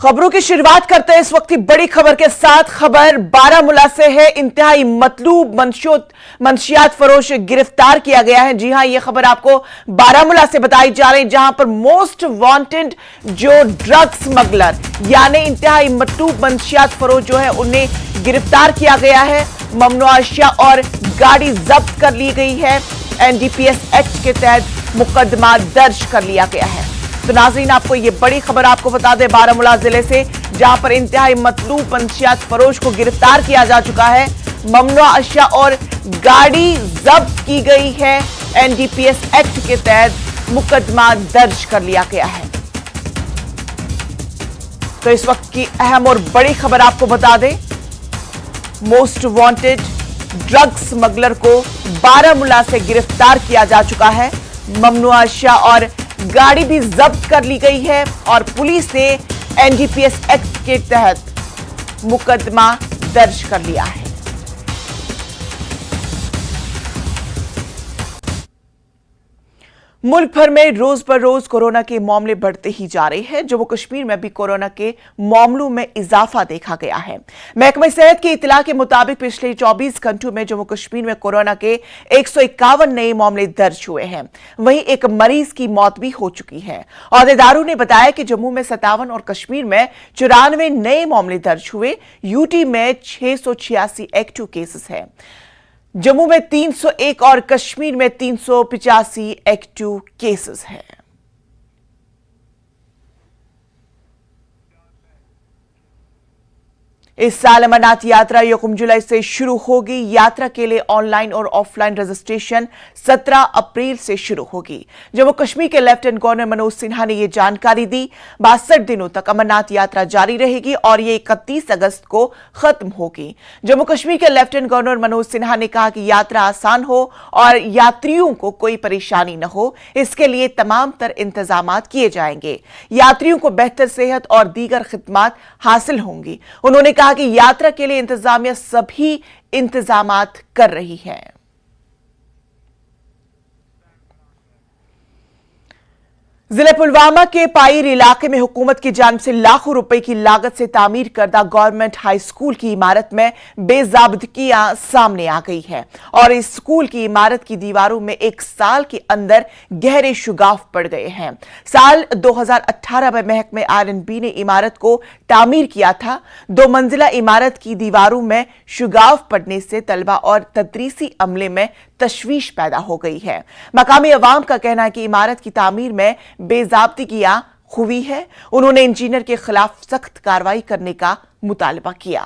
खबरों की शुरुआत करते हैं इस वक्त की बड़ी खबर के साथ। खबर बारामूला से है। इंतहाई मतलूब मंशियात फरोश गिरफ्तार किया गया है। जी हां, यह खबर आपको बारामूला से बताई जा रही है, जहां पर मोस्ट वांटेड जो ड्रग स्मगलर यानी इंतहाई मतलूब मंशियात फरोश जो है उन्हें गिरफ्तार किया गया है। ममनुआ अशिया और गाड़ी जब्त कर ली गई है। एनडीपीएस एक्ट के तहत मुकदमा दर्ज कर लिया गया है। तो नाज़रीन, आपको ये बड़ी खबर आपको बता दें बारामूला जिले से, जहां पर इंतहाई मतलूब मंशियात फरोश को गिरफ्तार किया जा चुका है। ममनुआ अशिया और गाड़ी जब्त की गई है। एनडीपीएस एक्ट के तहत मुकदमा दर्ज कर लिया गया है। तो इस वक्त की अहम और बड़ी खबर आपको बता दें, मोस्ट वांटेड ड्रग स्मगलर को बारामूला से गिरफ्तार किया जा चुका है। ममनुआ अशिया और गाड़ी भी जब्त कर ली गई है और पुलिस ने एनडीपीएस एक्ट के तहत मुकदमा दर्ज कर लिया है। मुल्क भर में रोज पर रोज कोरोना के मामले बढ़ते ही जा रहे हैं। जम्मू कश्मीर में भी कोरोना के मामलों में इजाफा देखा गया है। महकमे सेहत की इतला के मुताबिक पिछले 24 घंटों में जम्मू कश्मीर में कोरोना के 151 नए मामले दर्ज हुए हैं। वहीं एक मरीज की मौत भी हो चुकी है। अहदेदारों ने बताया कि जम्मू में 57 और कश्मीर में 94 नए मामले दर्ज हुए। यूटी में 686 एक्टिव केसेस हैं। जम्मू में 301 और कश्मीर में 385 एक्टिव केसेस हैं। इस साल अमरनाथ यात्रा यकम जुलाई से शुरू होगी। यात्रा के लिए ऑनलाइन और ऑफलाइन रजिस्ट्रेशन 17 अप्रैल से शुरू होगी। जम्मू कश्मीर के लेफ्टिनेंट गवर्नर मनोज सिन्हा ने यह जानकारी दी। 62 दिनों तक अमरनाथ यात्रा जारी रहेगी और ये 31 अगस्त को खत्म होगी। जम्मू कश्मीर के लेफ्टिनेंट गवर्नर मनोज सिन्हा ने कहा कि यात्रा आसान हो और यात्रियों को कोई परेशानी न हो, इसके लिए तमाम तर इंतजाम किए जाएंगे। यात्रियों को बेहतर सेहत और दीगर खिदमात हासिल होंगी। उन्होंने कहा कि यात्रा के लिए इंतजामिया सभी इंतजामात कर रही है। जिले पुलवामा के पायर इलाके में हुकूमत की जानिब से लाखों रुपए की लागत से तामीर करदा गवर्नमेंट हाई स्कूल की इमारत में बेजाबदगियां सामने आ गई है और इस स्कूल की इमारत की दीवारों में एक साल के अंदर गहरे शुगाफ पड़ गए हैं। साल 2018 में महकमे आर&बी ने इमारत को तामीर किया था। 2 मंजिला इमारत की दीवारों में शुगाफ पड़ने से तलबा और तदरीसी अमले में तशवीश पैदा हो गई है। मकामी अवाम का कहना है कि इमारत की तामीर में बेजाब्तियां हुई है। उन्होंने इंजीनियर के खिलाफ सख्त कार्रवाई करने का मुतालबा किया।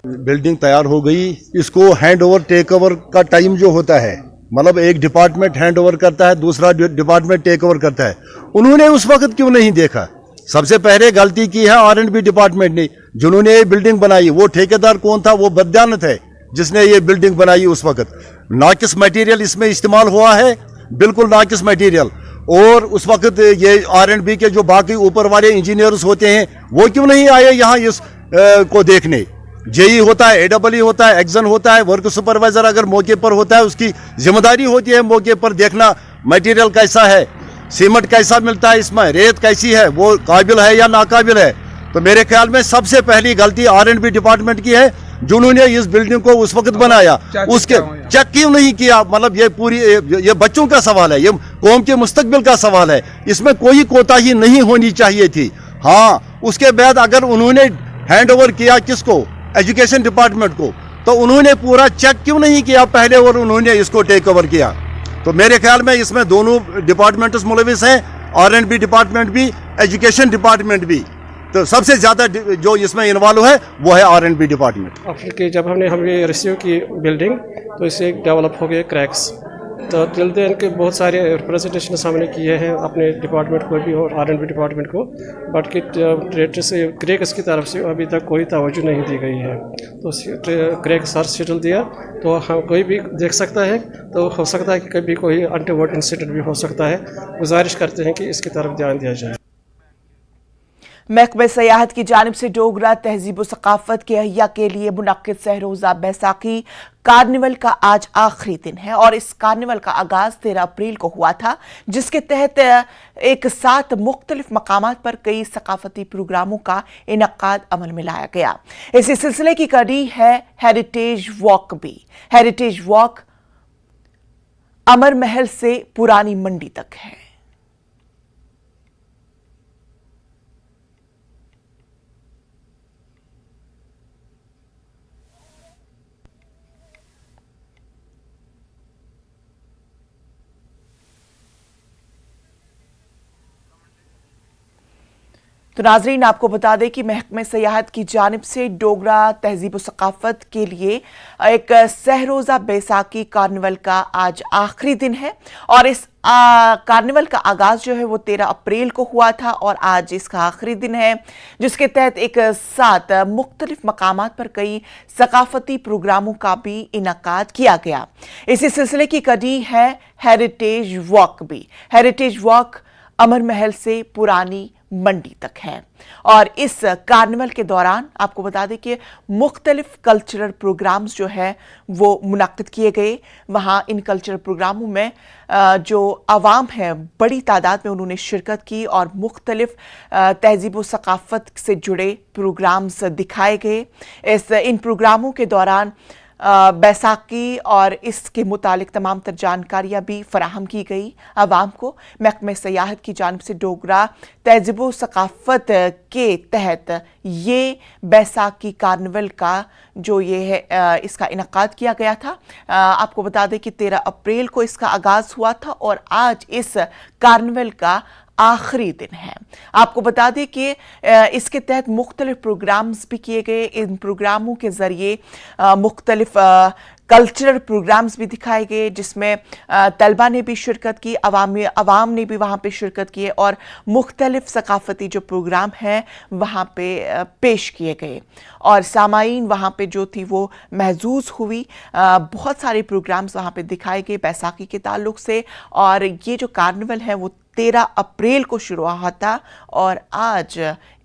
बिल्डिंग तैयार हो गई, इसको हैंड ओवर टेक ओवर का टाइम जो होता है, मतलब एक डिपार्टमेंट हैंड ओवर करता है, दूसरा डिपार्टमेंट टेक ओवर करता है। उन्होंने उस वक्त क्यों नहीं देखा? सबसे पहले गलती की है आर&बी डिपार्टमेंट ने। जिन्होंने ये बिल्डिंग बनाई, वो ठेकेदार कौन था? वो बदयानत है जिसने ये बिल्डिंग बनाई। उस वक्त नाकिस मटेरियल इसमें इस्तेमाल हुआ है, बिल्कुल नाकिस मटेरियल। और उस वक्त ये आर&बी के जो बाकी ऊपर वाले इंजीनियर्स होते हैं, वो क्यों नहीं आए यहाँ इस को देखने? जेई होता है, एडब्ल्यू होता है, एक्सन होता है, वर्क सुपरवाइजर अगर मौके पर होता है, उसकी जिम्मेदारी होती है मौके पर देखना मटेरियल कैसा है, सीमेंट कैसा मिलता है, इसमें रेत कैसी है, वो काबिल है या नाकाबिल है। तो मेरे ख्याल में सबसे पहली गलती आर&बी डिपार्टमेंट की है, जिन्होंने इस बिल्डिंग को उस वक्त बनाया। उसके चेक क्यों नहीं किया? मतलब ये पूरी ये बच्चों का सवाल है, ये कौम के मुस्तकबिल का सवाल है। इसमें कोई कोताही नहीं होनी चाहिए थी। हाँ, उसके बाद अगर उन्होंने हैंड ओवर किया किसको? एजुकेशन डिपार्टमेंट को, तो उन्होंने पूरा चेक क्यों नहीं किया पहले और उन्होंने इसको टेक ओवर किया? तो मेरे ख्याल में इसमें दोनों डिपार्टमेंट्स मुलविस हैं, आर&बी डिपार्टमेंट भी, एजुकेशन डिपार्टमेंट भी। तो सबसे ज्यादा जो इसमें इन्वॉल्व है वो है आर&बी डिपार्टमेंट। कि जब हमने रिसीव की बिल्डिंग, तो इससे डेवलप हो गए क्रैक्स। तो दिल देन के बहुत सारे रिप्रेजेंटेशन सामने किए हैं अपने डिपार्टमेंट को भी और आर&बी डिपार्टमेंट को, बट कि डायरेक्टर से क्रैक्स की तरफ से अभी तक कोई तवज्जो नहीं दी गई है। तो क्रैक्स सर शेड्यूल दिया तो हम कोई भी देख सकता है, तो हो सकता है कि कभी कोई अनटोवर्ड इंसिडेंट भी हो सकता है। गुजारिश करते हैं कि इसकी तरफ ध्यान दिया जाए। महकमे सयाहत की जानिब से डोगरा तहजीब व सकाफत के अहिया के लिए मुनक्किद सहरोज़ा बैसाखी कार्निवल का आज आखिरी दिन है और इस कार्निवल का आगाज 13 अप्रैल को हुआ था, जिसके तहत एक साथ मुख्तलिफ मकामात पर कई सकाफती प्रोग्रामों का इनकाद अमल में लाया गया। इसी सिलसिले की कड़ी है हेरिटेज वॉक भी। हेरिटेज वॉक अमर महल से पुरानी मंडी तक है। तो नाजरीन, आपको बता दें कि महकमे सयाहत की जानिब से डोगरा तहजीब व सकाफत के लिए एक सहरोज़ा बैसाखी कार्निवल का आज आखिरी दिन है और इस कार्निवल का आगाज जो है वो 13 अप्रैल को हुआ था और आज इसका आखिरी दिन है, जिसके तहत एक साथ मुख्तलिफ मकामात पर कई सकाफती प्रोग्रामों का भी इनकाद किया गया। इसी सिलसिले की कड़ी है हेरिटेज वॉक भी। हेरिटेज वॉक अमर महल से पुरानी मंडी तक है और इस कार्निवल के दौरान आपको बता दें कि मुख्तलिफ कल्चरल प्रोग्राम्स जो है वो मुनक्किद किए गए। वहाँ इन कल्चरल प्रोग्रामों में जो आवाम है बड़ी तादाद में उन्होंने शिरकत की और मुख्तलिफ तहजीब व सकाफत से जुड़े प्रोग्राम्स दिखाए गए। इन प्रोग्रामों के दौरान बैसाखी और इसके मुतालिक तमाम तर जानकारियाँ भी फराहम की गई आवाम को। महकमे सयाहत की जानिब से डोगरा तहजीब व सकाफत के तहत ये बैसाखी कार्निवल का जो ये है इसका इनकाद किया गया था। आपको बता दें कि 13 अप्रैल को इसका आगाज़ हुआ था और आज इस कार्निवल का आखिरी दिन है। आपको बता दें कि इसके तहत मुख्तलिफ प्रोग्राम्स भी किए गए। इन प्रोग्रामों के ज़रिए मुख्तलिफ कल्चरल प्रोग्राम्स भी दिखाए गए, जिसमें तलबा ने भी शिरकत की, अवाम ने भी वहाँ पे शिरकत की और मुख्तलिफ सकाफती जो प्रोग्राम हैं वहाँ पे पेश किए गए और सामाईन वहाँ पे जो थी वो महजूज हुई। बहुत सारे प्रोग्राम्स वहाँ पे दिखाए गए बैसाखी के ताल्लुक से और ये जो कार्निवल है वो 13 अप्रैल को शुरू हुआ था और आज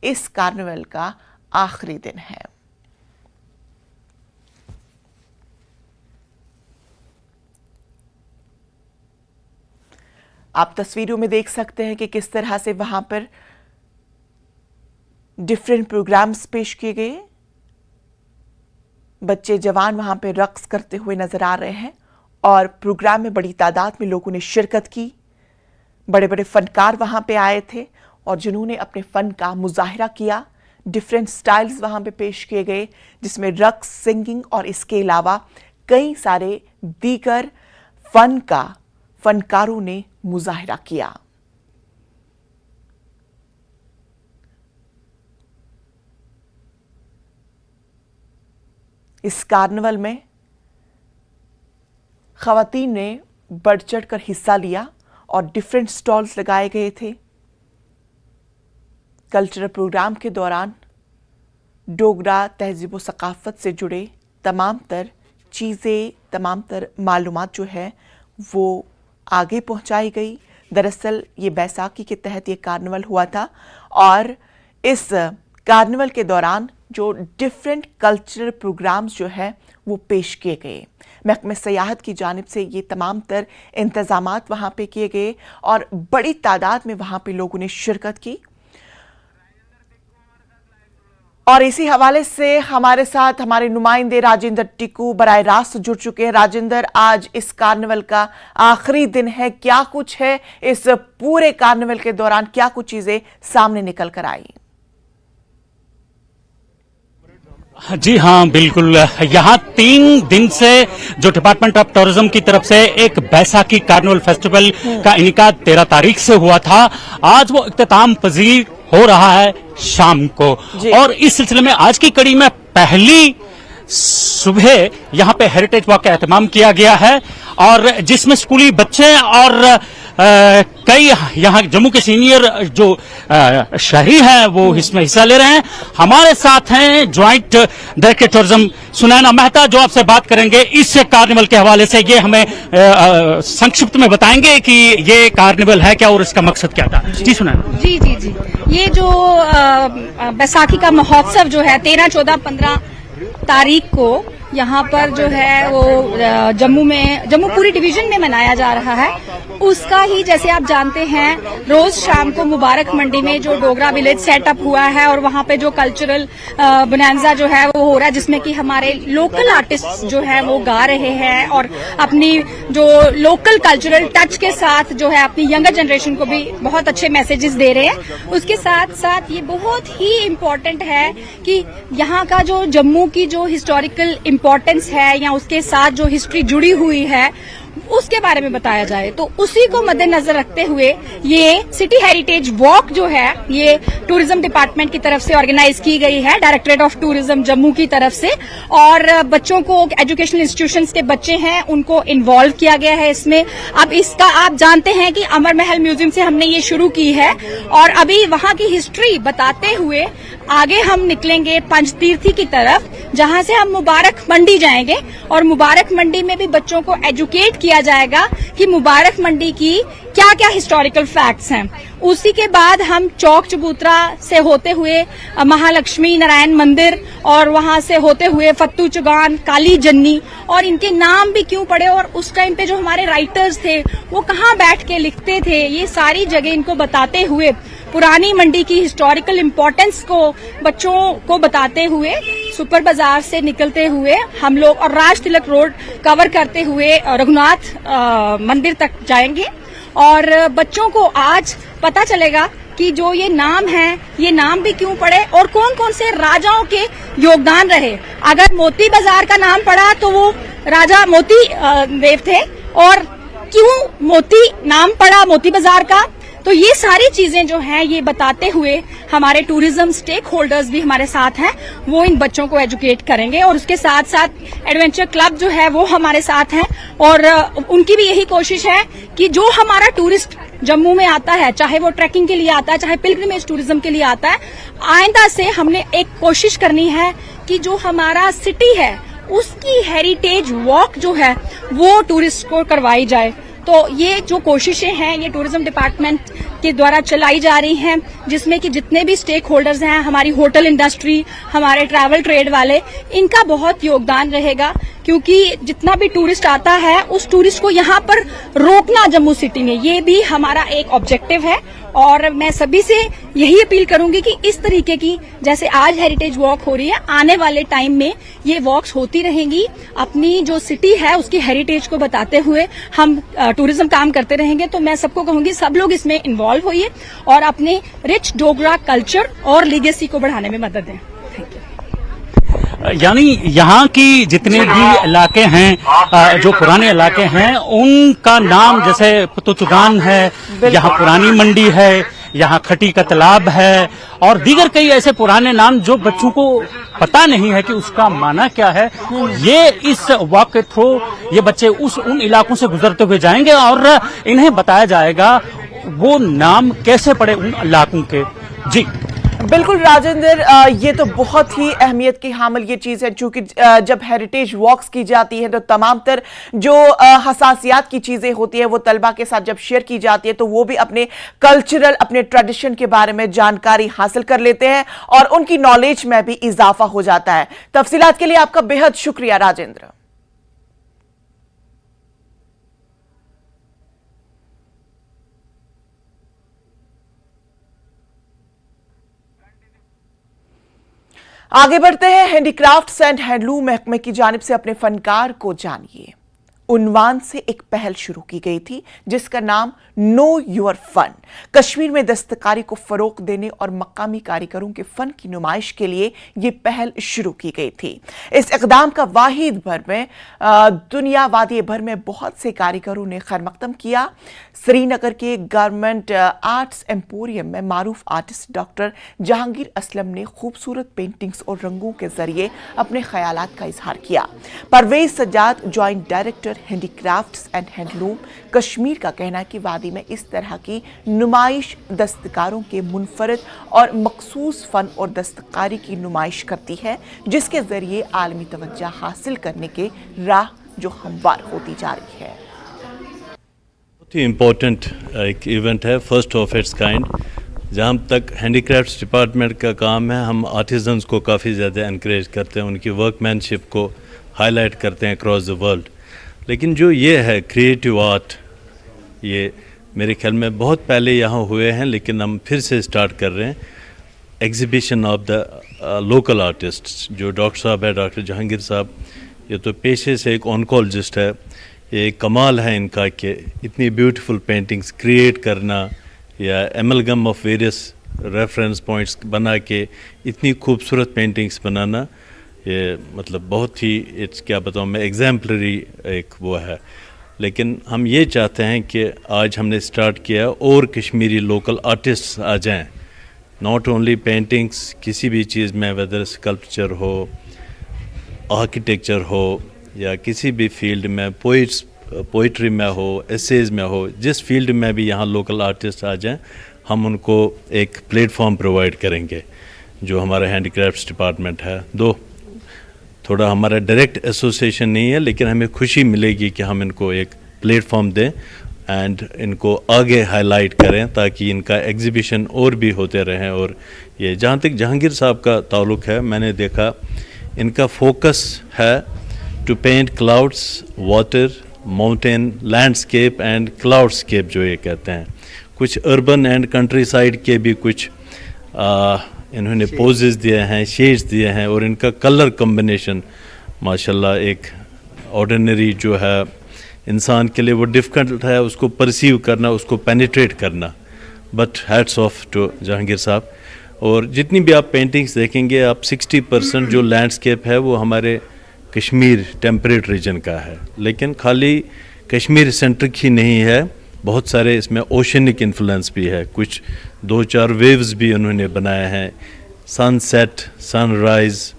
इस कार्निवल का आखिरी दिन है। आप तस्वीरों में देख सकते हैं कि किस तरह से वहां पर डिफरेंट प्रोग्राम्स पेश किए गए। बच्चे जवान वहां पे रक्स करते हुए नजर आ रहे हैं और प्रोग्राम में बड़ी तादाद में लोगों ने शिरकत की। बड़े बड़े फनकार वहां पे आए थे और जिन्होंने अपने फन का मुजाहिरा किया। डिफरेंट स्टाइल्स वहां पे पेश किए गए, जिसमें रक्स, सिंगिंग और इसके अलावा कई सारे दीगर फनकारों ने मुजाहिरा किया। इस कार्निवल में खवातीन ने बढ़ चढ़कर हिस्सा लिया और डिफरेंट स्टॉल्स लगाए गए थे। कल्चरल प्रोग्राम के दौरान डोगरा तहजीब व सकाफत से जुड़े तमाम तर चीज़ें, तमाम तर मालूमात जो है वो आगे पहुंचाई गई। दरअसल ये बैसाखी के तहत ये कार्निवल हुआ था और इस कार्निवल के दौरान जो डिफरेंट कल्चरल प्रोग्राम्स जो है वो पेश किए गए। महकमे सयाहत की जानिब से ये तमाम तर इंतज़ामात वहाँ पे किए गए और बड़ी तादाद में वहाँ पे लोगों ने शिरकत की। और इसी हवाले से हमारे साथ हमारे नुमाइंदे राजेंद्र टिक्कू बराह रास्त जुड़ चुके हैं। राजेंद्र, आज इस कार्निवल का आखिरी दिन है, क्या कुछ है इस पूरे कार्निवल के दौरान, क्या कुछ चीजें सामने निकल कर आई? जी हाँ, बिल्कुल। यहाँ 3 दिन से जो डिपार्टमेंट ऑफ टूरिज्म की तरफ से एक बैसाखी कार्निवल फेस्टिवल का इनकाद 13 तारीख से हुआ था, आज वो इख्तिताम पजीर हो रहा है शाम को। और इस सिलसिले में आज की कड़ी में पहली सुबह यहाँ पे हेरिटेज वॉक का एहतमाम किया गया है और जिसमें स्कूली बच्चे और कई यहाँ जम्मू के सीनियर जो शहरी हैं वो इसमें हिस्सा ले रहे हैं। हमारे साथ हैं joint director tourism Sunaina Mehta, जो आपसे बात करेंगे इस कार्निवल के हवाले से। ये हमें संक्षिप्त में बताएंगे कि ये कार्निवल है क्या और इसका मकसद क्या था। जी सुनैना। जी जी जी, ये जो बैसाखी का महोत्सव जो है 13, 14, 15 तारीख को यहाँ पर जो है वो जम्मू पूरी डिवीजन में मनाया जा रहा है। उसका ही जैसे आप जानते हैं, रोज शाम को मुबारक मंडी में जो डोगरा विलेज सेटअप हुआ है और वहाँ पे जो कल्चरल बोनांजा जो है वो हो रहा है, जिसमें कि हमारे लोकल आर्टिस्ट जो है वो गा रहे हैं और अपनी जो लोकल कल्चरल टच के साथ जो है अपनी यंगर जनरेशन को भी बहुत अच्छे मैसेजेस दे रहे हैं। उसके साथ साथ ये बहुत ही इम्पोर्टेंट है कि यहाँ का जो जम्मू की जो हिस्टोरिकल इम्पोर्टेंस है या उसके साथ जो हिस्ट्री जुड़ी हुई है उसके बारे में बताया जाए। तो उसी को मद्देनजर रखते हुए ये सिटी हेरिटेज वॉक जो है ये टूरिज्म डिपार्टमेंट की तरफ से ऑर्गेनाइज की गई है, डायरेक्टरेट ऑफ टूरिज्म जम्मू की तरफ से। और बच्चों को, एजुकेशनल इंस्टीट्यूशंस के बच्चे हैं उनको इन्वॉल्व किया गया है इसमें। अब इसका आप जानते हैं कि अमर महल म्यूजियम से हमने ये शुरू की है और अभी वहां की हिस्ट्री बताते हुए आगे हम निकलेंगे पंचतीर्थी की तरफ, जहां से हम मुबारक मंडी जाएंगे और मुबारक मंडी में भी बच्चों को एजुकेट किया जाएगा कि मुबारक मंडी की क्या क्या हिस्टोरिकल फैक्ट्स हैं। उसी के बाद हम चौक चबूतरा से होते हुए महालक्ष्मी नारायण मंदिर और वहां से होते हुए फत्तू चौगान, काली जन्नी और इनके नाम भी क्यों पड़े और उस टाइम पे जो हमारे राइटर्स थे वो कहाँ बैठ के लिखते थे, ये सारी जगह इनको बताते हुए पुरानी मंडी की हिस्टोरिकल इम्पोर्टेंस को बच्चों को बताते हुए सुपर बाजार से निकलते हुए हम लोग और राज तिलक रोड कवर करते हुए रघुनाथ मंदिर तक जाएंगे। और बच्चों को आज पता चलेगा कि जो ये नाम है ये नाम भी क्यों पड़े और कौन कौन से राजाओं के योगदान रहे। अगर मोती बाजार का नाम पड़ा तो वो राजा मोती देव थे, और क्यों मोती नाम पड़ा मोती बाजार का, तो ये सारी चीजें जो हैं ये बताते हुए हमारे टूरिज्म स्टेक होल्डर्स भी हमारे साथ हैं, वो इन बच्चों को एजुकेट करेंगे। और उसके साथ साथ एडवेंचर क्लब जो है वो हमारे साथ हैं और उनकी भी यही कोशिश है कि जो हमारा टूरिस्ट जम्मू में आता है, चाहे वो ट्रैकिंग के लिए आता है, चाहे पिलग्रिमेज टूरिज्म के लिए आता है, आइंदा से हमने एक कोशिश करनी है कि जो हमारा सिटी है उसकी हेरिटेज वॉक जो है वो टूरिस्ट को करवाई जाए। तो ये जो कोशिशें हैं ये टूरिज्म डिपार्टमेंट के द्वारा चलाई जा रही हैं, जिसमें कि जितने भी स्टेक होल्डर्स हैं, हमारी होटल इंडस्ट्री, हमारे ट्रैवल ट्रेड वाले, इनका बहुत योगदान रहेगा। क्योंकि जितना भी टूरिस्ट आता है उस टूरिस्ट को यहाँ पर रोकना जम्मू सिटी में, ये भी हमारा एक ऑब्जेक्टिव है। और मैं सभी से यही अपील करूंगी कि इस तरीके की जैसे आज हेरिटेज वॉक हो रही है, आने वाले टाइम में ये वॉक्स होती रहेंगी। अपनी जो सिटी है उसकी हेरिटेज को बताते हुए हम टूरिज्म काम करते रहेंगे। तो मैं सबको कहूंगी सब लोग इसमें इन्वॉल्व होइए और अपने रिच डोगरा कल्चर और लीगेसी को बढ़ाने में मदद दें। Thank you. यानी यहाँ की जितने भी इलाके हैं, जो पुराने इलाके हैं, उनका नाम जैसे फत्तूचुगान है, यहाँ पुरानी मंडी है, यहाँ खटी का तालाब है और दीगर कई ऐसे पुराने नाम जो बच्चों को पता नहीं है कि उसका माना क्या है। ये इस वॉक के थ्रू ये बच्चे उन इलाकों से गुजरते हुए जाएंगे और इन्हें बताया जाएगा वो नाम कैसे पड़े उन इलाकों के। जी बिल्कुल राजेंद्र, ये तो बहुत ही अहमियत की हामिल ये चीज़ है, क्योंकि जब हेरिटेज वॉक्स की जाती है तो तमाम तर जो हसासियात की चीज़ें होती है वो तलबा के साथ जब शेयर की जाती है तो वो भी अपने कल्चरल, अपने ट्रेडिशन के बारे में जानकारी हासिल कर लेते हैं और उनकी नॉलेज में भी इजाफा हो जाता है। तफसीलात के लिए आपका बेहद शुक्रिया राजेंद्र। आगे बढ़ते हैं। हैंडीक्राफ्ट्स एंड हैंडलूम महकमे की जानिब से अपने फनकार को जानिए उन्वान से एक पहल शुरू की गई थी जिसका नाम नो योर फन। कश्मीर में दस्तकारी को फरोग देने और मकामी कारीगरों के फन की नुमाइश के लिए यह पहल शुरू की गई थी। इस इकदाम का वाहिद भर में दुनिया वादी भर में बहुत से कारीगरों ने खैर मकदम किया। श्रीनगर के गवर्नमेंट आर्ट्स एम्पोरियम में मारूफ आर्टिस्ट डॉक्टर जहांगीर असलम ने खूबसूरत पेंटिंग्स और रंगों के जरिए अपने ख्यालात का इजहार किया। Parvez Sajjad, joint director handicrafts and handloom Kashmir का कहना है कि वादी में इस तरह की नुमाइश दस्तकारों के मुनफरद और मखसूस फन और दस्तकारी की नुमाइश करती है, जिसके जरिए आलमी तवज्जो हासिल करने के राह जो हमवार होती जा रही है। बहुत ही इम्पोर्टेंट एक इवेंट है, फर्स्ट ऑफ इट्स काइंड। जहाँ तक हैंडीक्राफ्ट्स डिपार्टमेंट का काम है, हम आर्टिजन्स को काफ़ी ज़्यादा इनक्रेज करते हैं, उनकी वर्कमैनशिप को हाईलाइट करते हैं अक्रॉस द वर्ल्ड। लेकिन जो ये है क्रिएटिव आर्ट, ये मेरे ख्याल में बहुत पहले यहाँ हुए हैं, लेकिन हम फिर से स्टार्ट कर रहे हैं। Exhibition of the local artists, जो डॉक्टर साहब है, डॉक्टर जहांगीर साहब, ये तो पेशे से एक ऑनकोलॉजिस्ट है। ये कमाल है इनका कि इतनी ब्यूटीफुल पेंटिंग्स क्रिएट करना या amalgam of various reference points बना के इतनी खूबसूरत पेंटिंग्स बनाना, ये मतलब बहुत ही क्या बताऊँ मैं, एग्जाम्पलरी एक वो है। लेकिन हम ये चाहते हैं कि आज हमने स्टार्ट किया और कश्मीरी लोकल आर्टिस्ट्स आ जाएं, नॉट ओनली पेंटिंग्स, किसी भी चीज़ में, वेदर स्कल्पचर हो, आर्किटेक्चर हो या किसी भी फील्ड में, पोइट्री में हो, एसेज में हो, जिस फील्ड में भी यहाँ लोकल आर्टिस्ट आ जाएं, हम उनको एक प्लेटफॉर्म प्रोवाइड करेंगे। जो हमारा हैंडीक्राफ्ट्स डिपार्टमेंट है, थोड़ा हमारा डायरेक्ट एसोसिएशन नहीं है, लेकिन हमें खुशी मिलेगी कि हम इनको एक प्लेटफॉर्म दें एंड इनको आगे हाईलाइट करें, ताकि इनका एग्जीबिशन और भी होते रहें। और ये जहाँ तक जहांगीर साहब का ताल्लुक़ है, मैंने देखा इनका फोकस है to paint clouds, water, mountain, landscape and cloudscape, जो ये कहते हैं। कुछ अर्बन एंड कंट्री साइड के भी कुछ इन्होंने पोजेस दिए हैं, शेड्स दिए हैं, और इनका कलर कम्बिनेशन माशाल्लाह एक ऑर्डिनरी जो है इंसान के लिए वो डिफ़िकल्ट है उसको परसीव करना, उसको पेनिट्रेट करना। But hats off to Jahangir Sahab. और जितनी भी आप पेंटिंग्स देखेंगे, आप 60% जो लैंडस्केप है वो हमारे कश्मीर टेम्परेट रीजन का है। लेकिन खाली कश्मीर सेंट्रिक ही नहीं है, बहुत सारे इसमें ओशनिक इन्फ्लुएंस भी है। कुछ 2-4 वेव्स भी उन्होंने बनाए हैं, sunset, sunrise,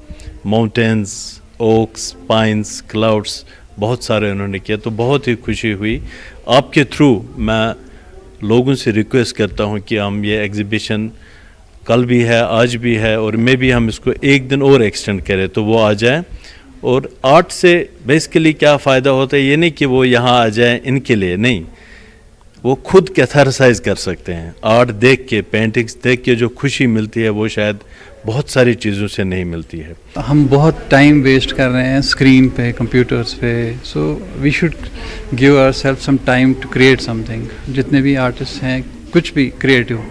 mountains, oaks, pines, clouds, बहुत सारे उन्होंने किया। तो बहुत ही खुशी हुई। आपके थ्रू मैं लोगों से रिक्वेस्ट करता हूँ कि हम ये एग्जीबिशन कल भी है, आज भी है, और मे भी हम इसको एक दिन और एक्सटेंड करें, तो वो आ जाए। और आर्ट से बेसिकली क्या फ़ायदा होता है, ये नहीं कि वो यहाँ आ जाए इनके लिए, नहीं, वो खुद कैथारसाइज कर सकते हैं। आर्ट देख के, पेंटिंग्स देख के जो खुशी मिलती है वो शायद बहुत सारी चीज़ों से नहीं मिलती है। हम बहुत टाइम वेस्ट कर रहे हैं स्क्रीन पे, कंप्यूटर्स पे, so we should give ourselves some time to create something. जितने भी आर्टिस्ट हैं, कुछ भी क्रिएटिव,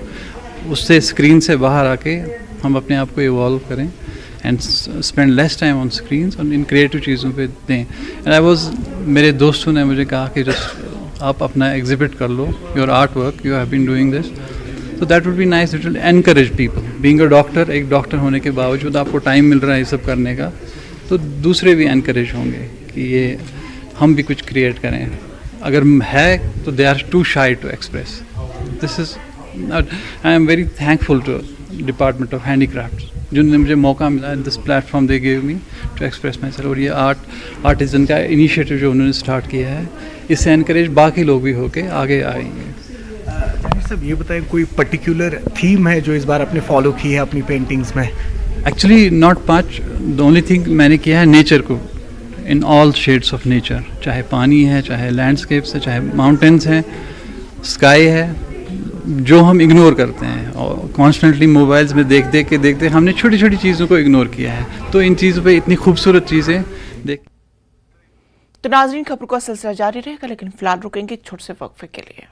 उससे स्क्रीन से बाहर आके हम अपने आप को इवॉल्व करें and spend less time on screens और इन क्रिएटिव चीज़ों पे दें। एंड आई वाज, मेरे दोस्तों ने मुझे कहा कि जस्ट आप अपना एग्जिबिट कर लो, your art work, you have been doing this, तो that would be nice, it will encourage people. Being a doctor, एक डॉक्टर होने के बावजूद आपको टाइम मिल रहा है ये सब करने का, तो दूसरे भी एनकरेज होंगे कि ये हम भी कुछ क्रिएट करें। अगर है तो they are too shy to express. This is, I am very thankful to department of handicrafts, जिन्होंने मुझे मौका मिला, this platform they give me to express my self. और ये आर्टिजन का इनिशिएटिव जो उन्होंने स्टार्ट किया है, इससे एनकरेज बाकी लोग भी होके आगे आएंगे। सब ये बताएं, कोई पर्टिकुलर थीम है जो इस बार आपने फॉलो की है अपनी पेंटिंग्स में? Actually not much, the only thing मैंने किया है नेचर को, in all shades of nature, चाहे पानी है, चाहे लैंडस्केप्स है, चाहे माउंटेन्स हैं, स्काई है, जो हम इग्नोर करते हैं और कॉन्स्टेंटली मोबाइल्स में देख के हमने छोटी छोटी चीज़ों को इग्नोर किया है। तो इन चीज़ों पे इतनी खूबसूरत चीज़ें देख। तो नाज़रीन, खबरों का सिलसिला जारी रहेगा, लेकिन फिलहाल रुकेंगे एक छोटे से वक्फे के लिए।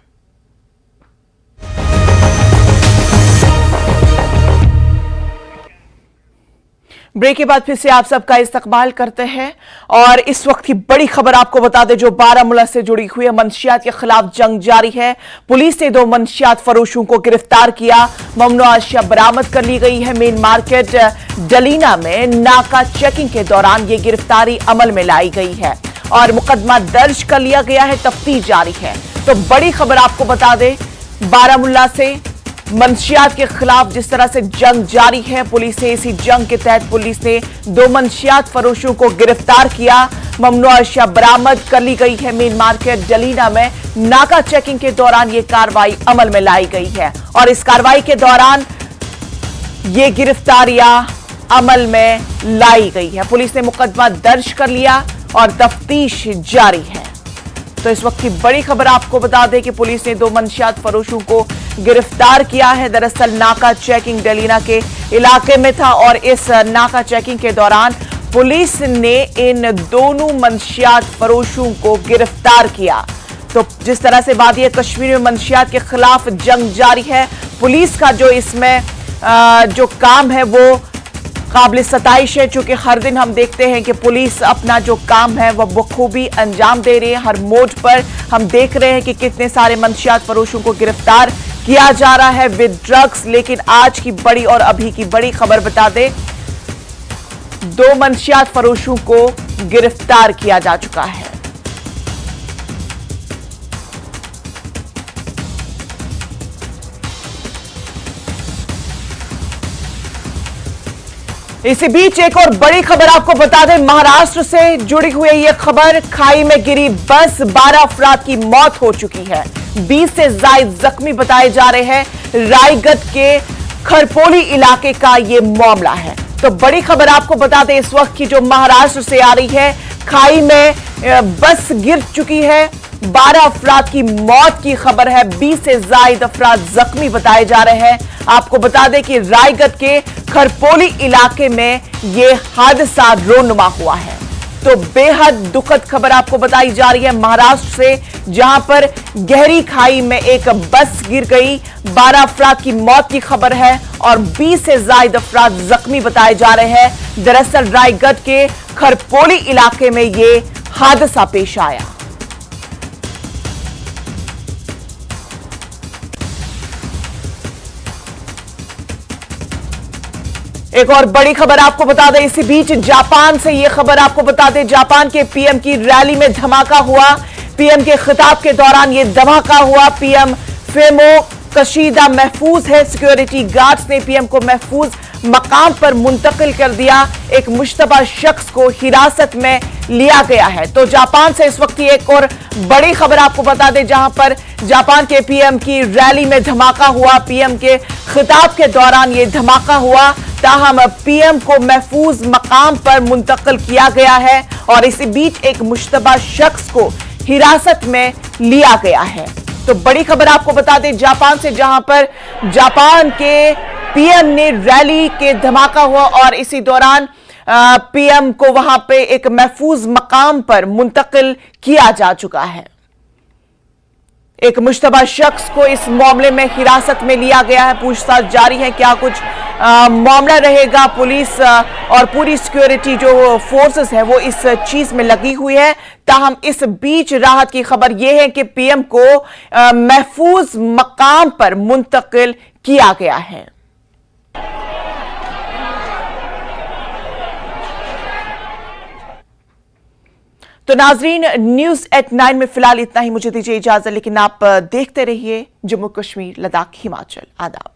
ब्रेक के बाद फिर से आप सबका इस्तकबाल करते हैं और इस वक्त की बड़ी खबर आपको बता दें, जो बारामूला से जुड़ी हुई है। मंशियात के खिलाफ जंग जारी है। पुलिस ने 2 मंशियात फरोशों को गिरफ्तार किया। ममनुआ अशिया बरामद कर ली गई है। मेन मार्केट डलीना में नाका चेकिंग के दौरान ये गिरफ्तारी अमल में लाई गई है और मुकदमा दर्ज कर लिया गया है। तफ्तीश जारी है। तो बड़ी खबर आपको बता दें, बारामूला से मंशियात के खिलाफ जिस तरह से जंग जारी है, पुलिस ने इसी जंग के तहत पुलिस ने 2 मंशियात फरोशों को गिरफ्तार किया। ममनुआ अशिया बरामद कर ली गई है। मेन मार्केट डलीना में नाका चेकिंग के दौरान ये कार्रवाई अमल में लाई गई है और इस कार्रवाई के दौरान ये गिरफ्तारियां अमल में लाई गई है। पुलिस ने मुकदमा दर्ज कर लिया और तफ्तीश जारी है। तो इस वक्त की बड़ी खबर आपको बता दें कि पुलिस ने 2 मंशियात फरोशों को गिरफ्तार किया है। दरअसल नाका चेकिंग डलीना के इलाके में था और इस नाका चेकिंग के दौरान पुलिस ने इन दोनों मंशियात फरोशों को गिरफ्तार किया। तो जिस तरह से वादी कश्मीर में मंशियात के खिलाफ जंग जारी है, पुलिस का जो इसमें जो काम है वो काबिल सताइश है, चूंकि हर दिन हम देखते हैं कि पुलिस अपना जो काम है वह बखूबी अंजाम दे रही है। हर मोड़ पर हम देख रहे हैं कि कितने सारे मंशियात फरोशों को गिरफ्तार किया जा रहा है विद ड्रग्स। लेकिन आज की बड़ी और अभी की बड़ी खबर बता दें, 2 मंशियात फरोशों को गिरफ्तार किया जा चुका है। इसी बीच एक और बड़ी खबर आपको बता दें, महाराष्ट्र से जुड़ी हुई यह खबर, खाई में गिरी बस, 12 अफराद की मौत हो चुकी है, 20 से ज्यादा जख्मी बताए जा रहे हैं। रायगढ़ के खरपोली इलाके का यह मामला है। तो बड़ी खबर आपको बता दें इस वक्त की जो महाराष्ट्र से आ रही है, खाई में बस गिर चुकी है, 12 अफराद की मौत की खबर है, 20 से ज्यादा अफराद जख्मी बताए जा रहे हैं। आपको बता दें कि रायगढ़ के खरपोली इलाके में यह हादसा रोनुमा हुआ है। तो बेहद दुखद खबर आपको बताई जा रही है महाराष्ट्र से, जहां पर गहरी खाई में एक बस गिर गई, 12 अफराद की मौत की खबर है और 20 से ज्यादा अफराद जख्मी बताए जा रहे हैं। दरअसल रायगढ़ के खरपोली इलाके में यह हादसा पेश आया। एक और बड़ी खबर आपको बता दें, इसी बीच जापान से यह खबर आपको बता दें, जापान के पीएम की रैली में धमाका हुआ। पीएम के खिताब के दौरान यह धमाका हुआ। पीएम फेमो कशीदा महफूज है। सिक्योरिटी गार्ड्स ने पीएम को महफूज मकाम पर मुंतकिल कर दिया। एक मुश्तबा शख्स को हिरासत में लिया गया है। तो जापान से इस वक्त की एक और बड़ी खबर आपको बता दें, जहां पर जापान के पीएम की रैली में धमाका हुआ। पीएम के खिताब के दौरान यह धमाका हुआ, ताहम पीएम को महफूज मकाम पर मुंतकिल किया गया है और इसी बीच एक मुश्तबा शख्स को हिरासत में लिया गया है। तो बड़ी खबर आपको बता दें जापान से, जहां पर जापान के पीएम ने रैली के धमाका हुआ और इसी दौरान पीएम को वहां पे एक महफूज मकाम पर मुंतकिल किया जा चुका है। एक मुश्तबा शख्स को इस मामले में हिरासत में लिया गया है। पूछताछ जारी है, क्या कुछ मामला रहेगा। पुलिस और पूरी सिक्योरिटी जो फोर्सेस है वो इस चीज में लगी हुई है। ताहम इस बीच राहत की खबर यह है कि पीएम को महफूज मकाम पर मुंतकिल किया गया है। तो नाजरीन, न्यूज एट 9 में फिलहाल इतना ही। मुझे दीजिए इजाजत, लेकिन आप देखते रहिए जम्मू कश्मीर, लद्दाख, हिमाचल। आदाब।